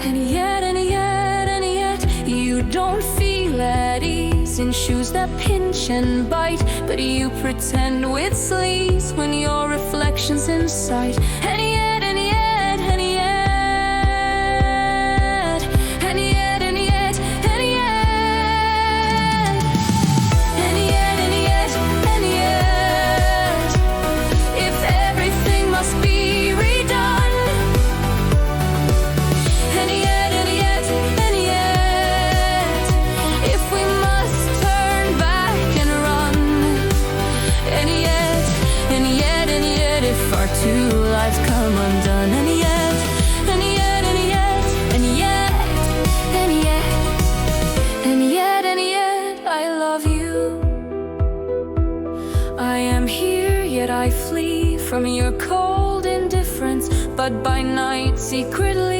and yet, you don't feel at ease in shoes that pinch and bite, but you pretend with sleaze when your reflection's in sight. And yet, and yet, and yet, and yet, and yet, and yet, and yet, and yet, and yet, if everything must be redone. And yet, and yet, and yet, if we must turn back and run. And yet, and yet, and yet, if our two lives come undone. And yet, and yet, and yet, and yet, and yet, and yet, and yet, I love you. I am here, yet I flee from your cold indifference, but by night secretly